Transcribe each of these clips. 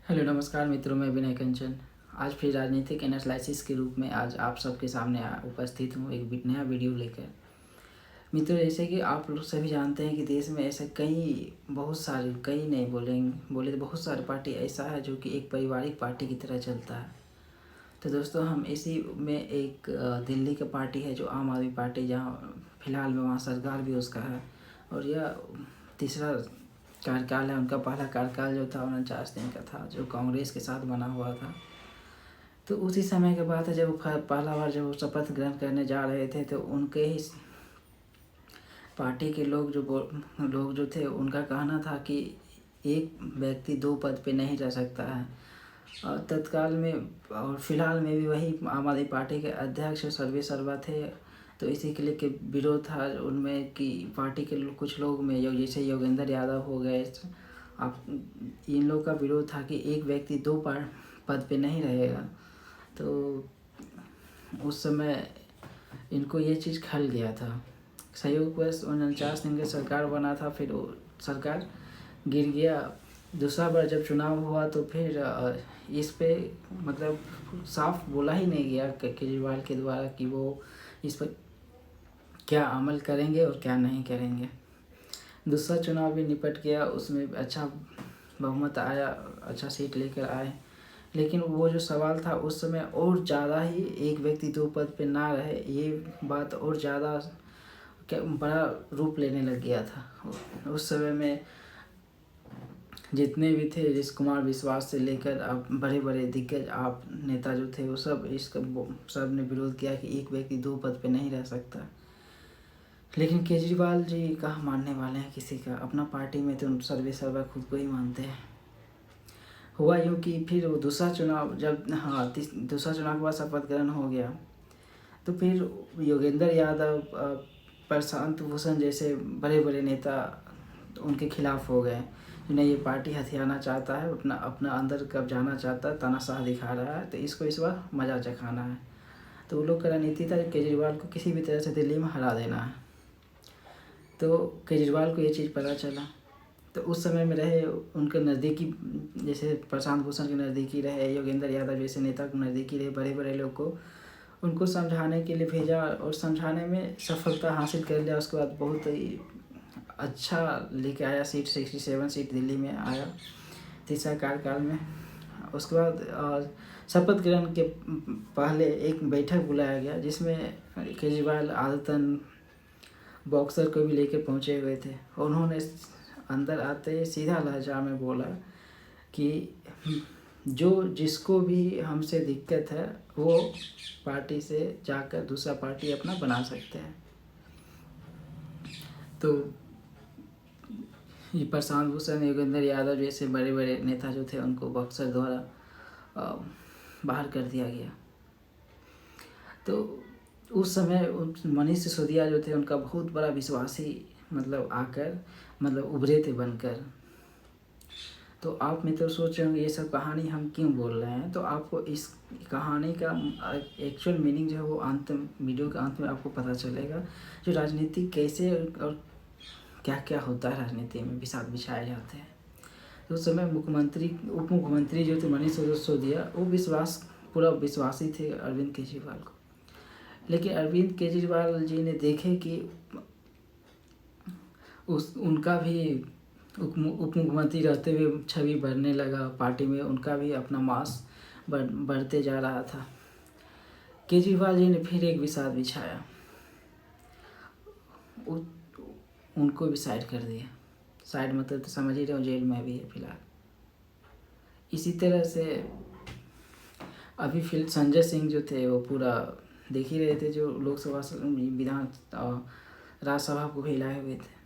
Hello नमस्कार मित्रों, मैं विनय कंचन। आज फिर राजनीतिक एनालिसिस के रूप में आज आप सबके सामने उपस्थित हूँ एक नया वीडियो लेकर। मित्रों, जैसे कि आप लोग सभी जानते हैं कि देश में ऐसे बहुत सारे, कई नहीं बोले तो बहुत सारे पार्टी ऐसा है जो कि एक पारिवारिक पार्टी की तरह चलता है। तो दोस्तों, हम इसी में एक दिल्ली का पार्टी है जो आम आदमी पार्टी, जहाँ फिलहाल में वहाँ सरकार भी उसका है और यह तीसरा कार्यकाल है। उनका पहला कार्यकाल जो था 49 दिन का था, जो कांग्रेस के साथ बना हुआ था। तो उसी समय के बात है जब पहला बार जब वो शपथ ग्रहण करने जा रहे थे, तो उनके ही पार्टी के लोग जो थे, उनका कहना था कि एक व्यक्ति दो पद पे नहीं रह सकता है। और तत्काल में और फिलहाल में भी वही आम आदमी पार्टी के अध्यक्ष सर्वे सर्वा थे। तो इसी के लिए के विरोध था उनमें कि पार्टी के कुछ लोग में जैसे योगेंद्र यादव हो गए, आप इन लोग का विरोध था कि एक व्यक्ति दो पद पे नहीं रहेगा। तो उस समय इनको ये चीज़ खल गया था। संयोगवश 49 दिन का सरकार बना था, फिर वो सरकार गिर गया। दूसरा बार जब चुनाव हुआ तो फिर इस पे मतलब साफ बोला ही नहीं गया केजरीवाल के द्वारा कि वो इस पर क्या अमल करेंगे और क्या नहीं करेंगे। दूसरा चुनाव भी निपट गया, उसमें अच्छा बहुमत आया, अच्छा सीट लेकर आए। लेकिन वो जो सवाल था उस समय और ज़्यादा ही, एक व्यक्ति दो पद पे ना रहे, ये बात और ज़्यादा क्या बड़ा रूप लेने लग गया था। उस समय में जितने भी थे, जिस कुमार विश्वास से लेकर अब बड़े बड़े दिग्गज आप नेता जो थे, वो सब ने विरोध किया कि एक व्यक्ति दो पद पे नहीं रह सकता। लेकिन केजरीवाल जी कहाँ मानने वाले हैं किसी का। अपना पार्टी में तो सर्वे सर्वा खुद को ही मानते हैं। हुआ यूँ कि फिर वो दूसरा चुनाव जब दूसरा चुनाव के बाद शपथ ग्रहण हो गया, तो फिर योगेंद्र यादव, प्रशांत भूषण जैसे बड़े बड़े नेता उनके खिलाफ हो गए। जिन्हें ये पार्टी हथियाना चाहता है, अपना अंदर कब्जाना चाहता है, तानाशाह दिखा रहा है, तो इसको इस बार मजा चखाना है। तो वो लोग का रणनीति था केजरीवाल को किसी भी तरह से दिल्ली में हरा देना है। तो केजरीवाल को ये चीज़ पता चला, तो उस समय में रहे उनके नज़दीकी, जैसे प्रशांत भूषण के नज़दीकी रहे, योगेंद्र यादव जैसे नेता के नज़दीकी रहे, बड़े बड़े लोग को उनको समझाने के लिए भेजा और समझाने में सफलता हासिल कर लिया। उसके बाद बहुत ही अच्छा लेके आया सीट, 67 सीट दिल्ली में आया तीसरा कार्यकाल में। उसके बाद शपथ ग्रहण के पहले एक बैठक बुलाया गया, जिसमें केजरीवाल आदतन बॉक्सर को भी लेकर पहुंचे हुए थे। और उन्होंने अंदर आते ही सीधा लहजा में बोला कि जिसको भी हमसे दिक्कत है वो पार्टी से जाकर दूसरा पार्टी अपना बना सकते हैं। तो ये प्रशांत भूषण, योगेंद्र यादव जैसे बड़े बड़े नेता जो थे, उनको बक्सर द्वारा बाहर कर दिया गया। तो उस समय मनीष सिसोदिया जो थे, उनका बहुत बड़ा विश्वासी उभरे थे बनकर। तो आप मित्र सोच रहे होंगे ये सब कहानी हम क्यों बोल रहे हैं। तो आपको इस कहानी का एक्चुअल मीनिंग जो है वो वीडियो के अंत में आपको पता चलेगा, जो राजनीति कैसे और क्या क्या होता है राजनीति में विषाद बिछाए जाते हैं। तो उस समय उप मुख्यमंत्री जो थे मनीष सिसोदिया, वो पूरा विश्वासी थे अरविंद केजरीवाल को। लेकिन अरविंद केजरीवाल जी ने देखे कि उनका भी उप मुख्यमंत्री रहते हुए छवि बढ़ने लगा, पार्टी में उनका भी अपना मास बढ़ते जा रहा था। केजरीवाल जी ने फिर एक विषाद बिछाया, उनको भी साइड कर दिया। साइड मतलब तो समझ ही रहे हो, जेल में भी है फिलहाल। इसी तरह से अभी संजय सिंह जो थे, वो पूरा देख ही रहे थे, जो लोकसभा राज्यसभा को हिलाए हुए थे।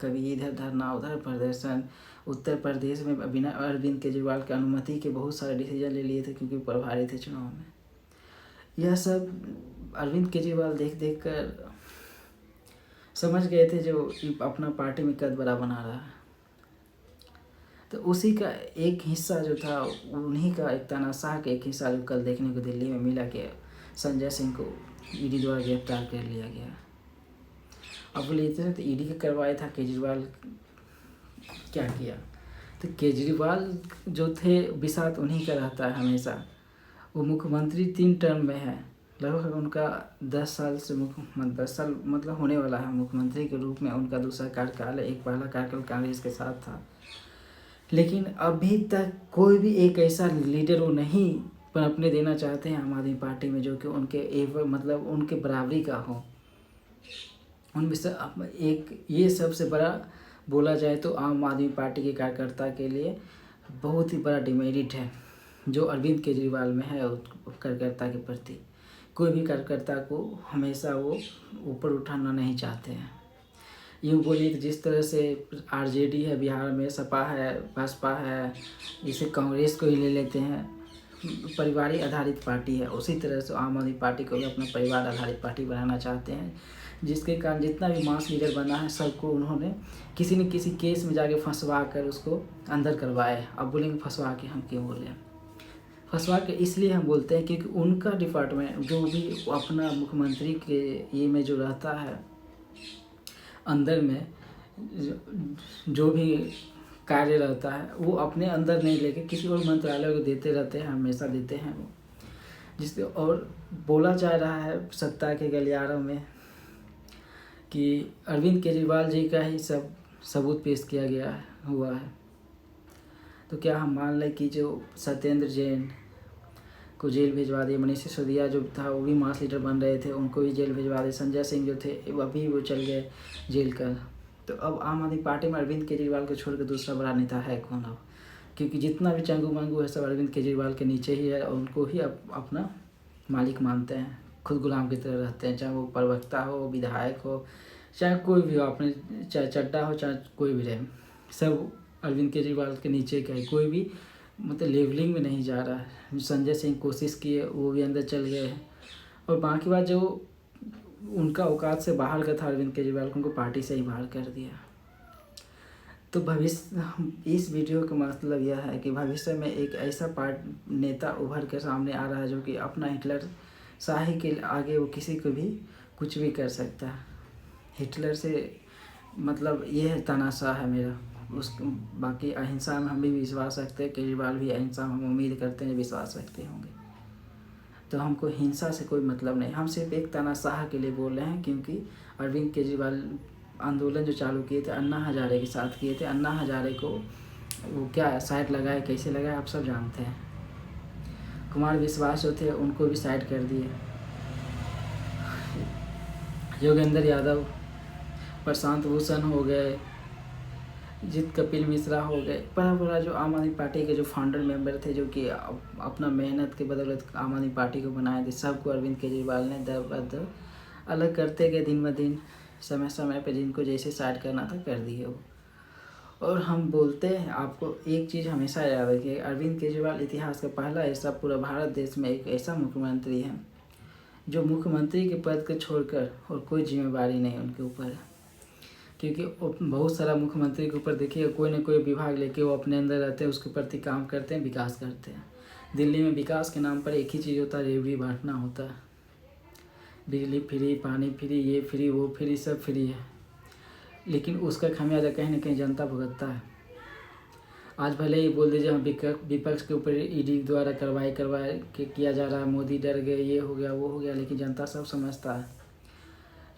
कभी इधर धरना, उधर प्रदर्शन। उत्तर प्रदेश में बिना अरविंद केजरीवाल की अनुमति के बहुत सारे डिसीजन ले लिए थे, क्योंकि प्रभारी थे चुनाव में। यह सब अरविंद केजरीवाल देख देख कर समझ गए थे जो अपना पार्टी में कद बड़ा बना रहा है। तो उसी का एक हिस्सा जो था, उन्हीं का एक तानाशाह का एक हिस्सा जो कल देखने को दिल्ली में मिला कि संजय सिंह को ईडी द्वारा गिरफ्तार कर लिया गया। अब बोले इतने तो ईडी का करवाया था, केजरीवाल क्या किया। तो केजरीवाल जो थे बिसात उन्हीं का रहता है हमेशा। वो मुख्यमंत्री 3 टर्म में है, लगभग उनका 10 साल से 10 साल मतलब होने वाला है मुख्यमंत्री के रूप में उनका दूसरा कार्यकाल है। एक पहला कार्यकाल कांग्रेस के साथ था, लेकिन अभी तक कोई भी एक ऐसा लीडर वो नहीं पनपने देना चाहते हैं आम आदमी पार्टी में जो कि उनके मतलब उनके बराबरी का हो। उनमें से एक ये सबसे बड़ा बोला जाए तो आम आदमी पार्टी के कार्यकर्ता के लिए बहुत ही बड़ा डिमेरिट है जो अरविंद केजरीवाल में है कार्यकर्ता के प्रति। कोई भी कार्यकर्ता को हमेशा वो ऊपर उठाना नहीं चाहते हैं। यूँ बोलिए कि जिस तरह से आरजेडी है बिहार में, सपा है, बसपा है, इसे कांग्रेस को ही ले लेते हैं, परिवार आधारित पार्टी है, उसी तरह से आम आदमी पार्टी को भी अपना परिवार आधारित पार्टी बनाना चाहते हैं, जिसके कारण जितना भी मास लीडर बना है सबको उन्होंने किसी न किसी केस में जाके फंसवा कर उसको अंदर करवाए। अब बोलेंगे फंसवा के हम क्यों बोले, फंसवा के इसलिए हम बोलते हैं क्योंकि उनका डिपार्टमेंट जो भी अपना मुख्यमंत्री के ये में जो रहता है अंदर में जो भी कार्य रहता है वो अपने अंदर नहीं लेके किसी और मंत्रालय को देते रहते हैं, हमेशा देते हैं वो। जिससे और बोला जा रहा है सत्ता के गलियारों में कि अरविंद केजरीवाल जी का ही सब सबूत पेश किया गया हुआ है। तो क्या हम मान लें कि जो सत्येंद्र जैन को जेल भिजवा दिए, मनीष सिसोदिया जो था वो भी मास लीडर बन रहे थे उनको भी जेल भिजवा दिए, संजय सिंह जो थे अभी वो चल गए जेल का। तो अब आम आदमी पार्टी में अरविंद केजरीवाल को छोड़कर दूसरा बड़ा नेता है कौन अब? क्योंकि जितना भी चंगू मंगू है सब अरविंद केजरीवाल के नीचे ही है और उनको ही अपना मालिक मानते हैं, खुद गुलाम की तरह रहते हैं। चाहे वो प्रवक्ता हो, विधायक हो, चाहे कोई भी हो, अपने चाहे चड्डा हो, चाहे कोई भी रहे, सब अरविंद केजरीवाल के नीचे का है। कोई भी मतलब लेवलिंग में नहीं जा रहा है। संजय सिंह कोशिश किए, वो भी अंदर चल गए हैं। और बाकी बात जो उनका औकात से बाहर का था अरविंद केजरीवाल को, उनको पार्टी से ही बाहर कर दिया। तो भविष्य, इस वीडियो का मतलब यह है कि भविष्य में एक ऐसा नेता उभर के सामने आ रहा है जो कि अपना हिटलर शाही के आगे वो किसी को भी कुछ भी कर सकता है। हिटलर से मतलब ये है तानाशाह है मेरा। उस बाकी अहिंसा में हम भी विश्वास रखते हैं, केजरीवाल भी अहिंसा में हम उम्मीद करते हैं विश्वास रखते होंगे। तो हमको हिंसा से कोई मतलब नहीं, हम सिर्फ एक तानाशाह के लिए बोल रहे हैं क्योंकि अरविंद केजरीवाल आंदोलन जो चालू किए थे अन्ना हजारे के साथ किए थे। अन्ना हजारे को वो क्या साइड लगाए, कैसे लगाए आप सब जानते हैं। कुमार विश्वास जो थे उनको भी साइड कर दिए। योगेंद्र यादव, प्रशांत भूषण हो गए, जीत कपिल मिश्रा हो गए, बड़ा जो आम आदमी पार्टी के जो फाउंडर मेंबर थे जो कि अपना मेहनत के बदौलत आम आदमी पार्टी को बनाए थे, सबको अरविंद केजरीवाल ने दर बदर अलग करते गए दिन ब दिन, समय समय पे जिनको जैसे साइड करना था कर दिए वो। और हम बोलते हैं आपको एक चीज़ हमेशा याद रखिए, अरविंद केजरीवाल इतिहास का पहला ऐसा पूरा भारत देश में एक ऐसा मुख्यमंत्री है जो मुख्यमंत्री के पद को छोड़कर और कोई जिम्मेवारी नहीं उनके ऊपर है। क्योंकि बहुत सारा मुख्यमंत्री के ऊपर देखिए कोई ना कोई विभाग लेके वो अपने अंदर रहते हैं, उसके प्रति काम करते हैं, विकास करते हैं। दिल्ली में विकास के नाम पर एक ही चीज़ होता है, रेवड़ी बांटना होता है। बिजली फ्री, पानी फ्री, ये फ्री, वो फ्री, सब फ्री है, लेकिन उसका खामियाजा कहीं ना कहीं जनता भुगतता है। आज भले ही बोल दीजिए हम विपक्ष के ऊपर ईडी द्वारा करवाए किया जा रहा है, मोदी डर गए, ये हो गया वो हो गया, लेकिन जनता सब समझता है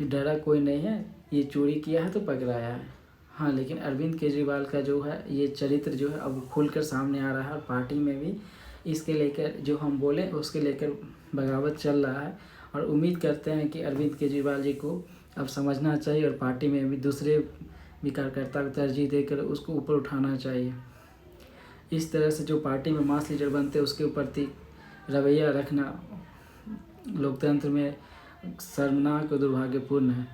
डरा कोई नहीं है, ये चोरी किया है तो पकड़ाया है। हाँ, लेकिन अरविंद केजरीवाल का जो है ये चरित्र जो है अब खुलकर सामने आ रहा है और पार्टी में भी इसके लेकर जो हम बोले उसके लेकर बगावत चल रहा है। और उम्मीद करते हैं कि अरविंद केजरीवाल जी को अब समझना चाहिए और पार्टी में भी दूसरे भी कार्यकर्ता को तरजीह देकर उसको ऊपर उठाना चाहिए। इस तरह से जो पार्टी में मास लीडर बनते हैं उसके प्रति रवैया रखना लोकतंत्र में शर्मनाक और दुर्भाग्यपूर्ण है।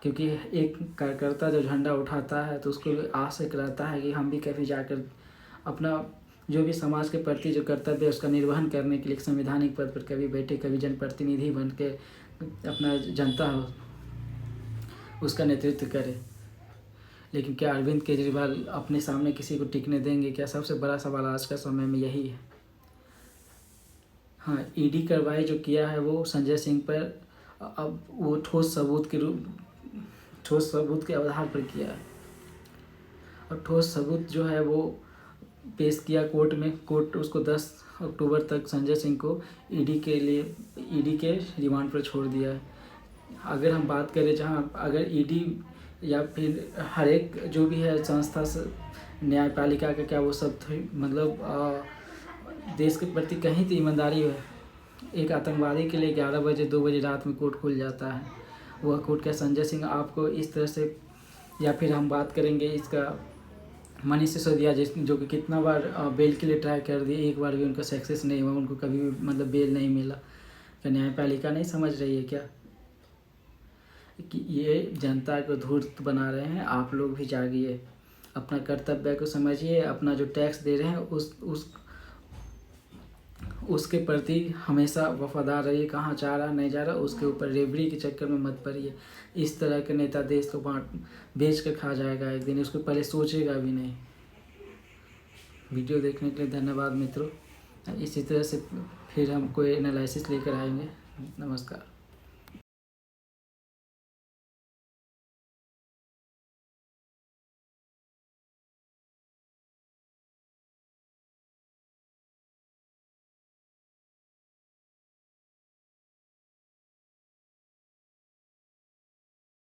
क्योंकि एक कार्यकर्ता जो झंडा उठाता है तो उसको आस एक रहता है कि हम भी कभी जाकर अपना जो भी समाज के प्रति जो कर्तव्य है उसका निर्वहन करने के लिए संवैधानिक पद पर कभी बैठे, कभी जनप्रतिनिधि बन के अपना जनता हो उसका नेतृत्व करे। लेकिन क्या अरविंद केजरीवाल अपने सामने किसी को टिकने देंगे? क्या सबसे बड़ा सवाल आज का समय में यही है। हाँ, ईडी कार्रवाई जो किया है वो संजय सिंह पर अब वो ठोस सबूत के आधार पर किया है और ठोस सबूत जो है वो पेश किया कोर्ट में। कोर्ट उसको 10 अक्टूबर तक संजय सिंह को ईडी के रिमांड पर छोड़ दिया है। अगर हम बात करें जहां अगर ईडी या फिर हर एक जो भी है संस्था न्यायपालिका का क्या वो सब मतलब देश के प्रति कहीं तो ईमानदारी है। एक आतंकवादी के लिए 11 बजे 2 बजे रात में कोर्ट खुल जाता है। वह कोर्ट क्या संजय सिंह आपको इस तरह से, या फिर हम बात करेंगे इसका मनीष सिसोदिया जो कि कितना बार बेल के लिए ट्राई कर दिए, एक बार भी उनका सक्सेस नहीं हुआ, उनको कभी भी मतलब बेल नहीं मिला। क्या न्यायपालिका नहीं समझ रही है क्या कि ये जनता को धूर्त बना रहे हैं? आप लोग भी जागिए, अपना कर्तव्य को समझिए, अपना जो टैक्स दे रहे हैं उसके प्रति हमेशा वफादार रहिए। कहाँ जा रहा नहीं जा रहा उसके ऊपर रेवड़ी के चक्कर में मत पड़िए। इस तरह के नेता देश को बेच कर खा जाएगा एक दिन, उसको पहले सोचेगा भी नहीं। वीडियो देखने के लिए धन्यवाद मित्रों। इसी तरह से फिर हम कोई एनालिसिस लेकर आएंगे। नमस्कार।